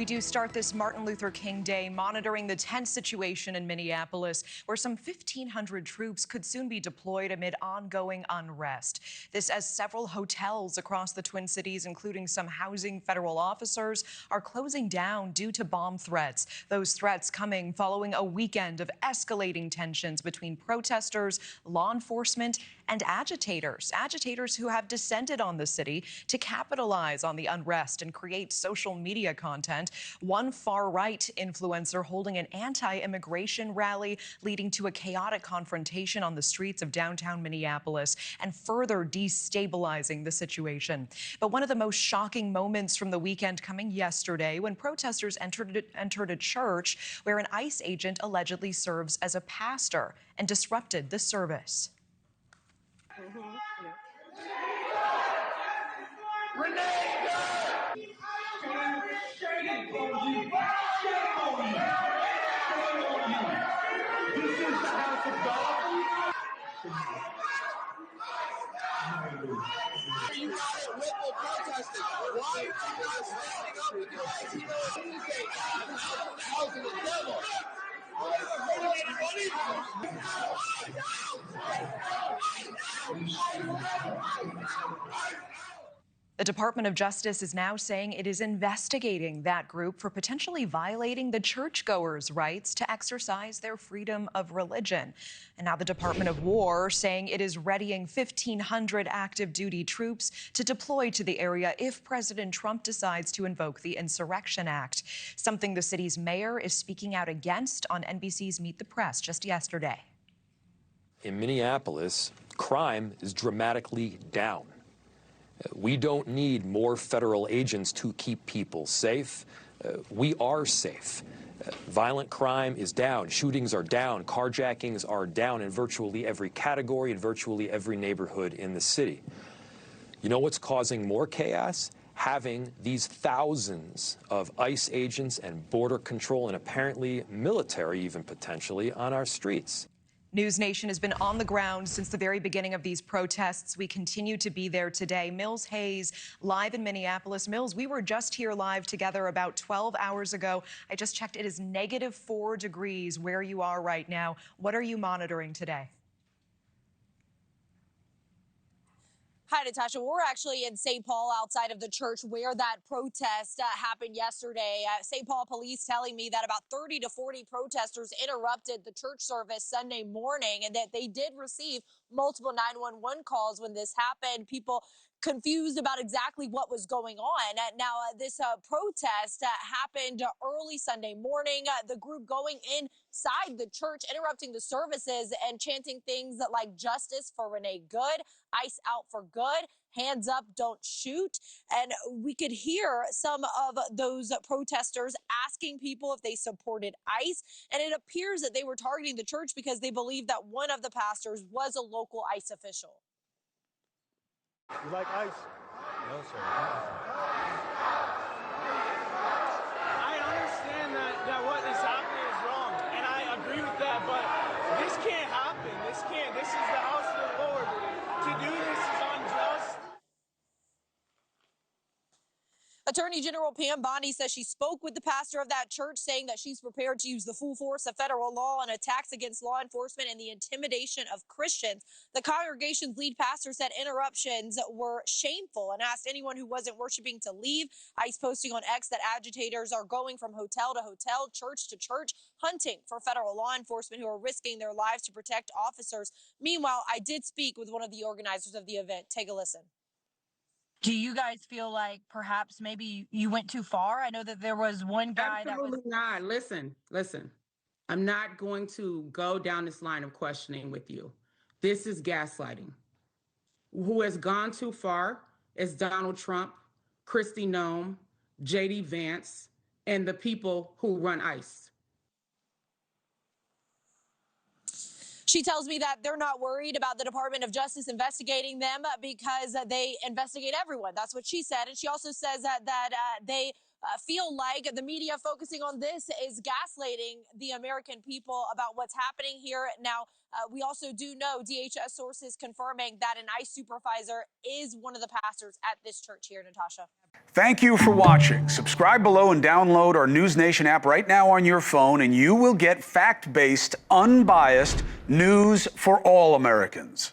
We do start this Martin Luther King Day monitoring the tense situation in Minneapolis, where some 1,500 troops could soon be deployed amid ongoing unrest. This as several hotels across the Twin Cities, including some housing federal officers, are closing down due to bomb threats. Those threats coming following a weekend of escalating tensions between protesters, law enforcement, and agitators who have descended on the city to capitalize on the unrest and create social media content. One far-right influencer holding an anti-immigration rally, leading to a chaotic confrontation on the streets of downtown Minneapolis and further destabilizing the situation. But one of the most shocking moments from the weekend coming yesterday, when protesters entered a church where an ICE agent allegedly serves as a pastor and disrupted the service. The Department of Justice is now saying it is investigating that group for potentially violating the churchgoers' rights to exercise their freedom of religion. And now the Department of War saying it is readying 1,500 active duty troops to deploy to the area if President Trump decides to invoke the Insurrection Act, something the city's mayor is speaking out against on NBC's Meet the Press just yesterday. In Minneapolis, crime is dramatically down. We don't need more federal agents to keep people safe. We are safe. Violent crime is down. Shootings are down. Carjackings are down in virtually every category, in virtually every neighborhood in the city. You know what's causing more chaos? Having these thousands of ICE agents and border control and apparently military, even potentially, on our streets. NewsNation has been on the ground since the very beginning of these protests. We continue to be there today. Mills Hayes, live in Minneapolis. Mills, we were just here live together about 12 hours ago. I just checked. It is -4 degrees where you are right now. What are you monitoring today? Hi, Natasha. We're actually in St. Paul outside of the church where that protest happened yesterday. St. Paul police telling me that about 30 to 40 protesters interrupted the church service Sunday morning and that they did receive multiple 911 calls when this happened. People confused about exactly what was going on. Now, this protest happened early Sunday morning. The group going inside the church, interrupting the services and chanting things like justice for Renee Good, ICE out for good, hands up, don't shoot. And we could hear some of those protesters asking people if they supported ICE. And it appears that they were targeting the church because they believe that one of the pastors was a local ICE official. You like ICE? No, sir. I understand that what is happening is wrong, and I agree with that, but this can't happen. This is the house of the Lord. To do this is unjust. Attorney General Pam Bondi says she spoke with the pastor of that church, saying that she's prepared to use the full force of federal law on attacks against law enforcement and the intimidation of Christians. The congregation's lead pastor said interruptions were shameful and asked anyone who wasn't worshiping to leave. ICE posting on X that agitators are going from hotel to hotel, church to church, hunting for federal law enforcement who are risking their lives to protect officers. Meanwhile, I did speak with one of the organizers of the event. Take a listen. Do you guys feel like perhaps maybe you went too far? I know that there was one guy Absolutely not. Listen. I'm not going to go down this line of questioning with you. This is gaslighting. Who has gone too far is Donald Trump, Kristi Noem, JD Vance, and the people who run ICE. She tells me that they're not worried about the Department of Justice investigating them because they investigate everyone. That's what she said. And she also says that they feel like the media focusing on this is gaslighting the American people about what's happening here. Now, we also do know DHS sources confirming that an ICE supervisor is one of the pastors at this church here, Natasha. Thank you for watching. Subscribe below and download our NewsNation app right now on your phone, and you will get fact-based, unbiased news for all Americans.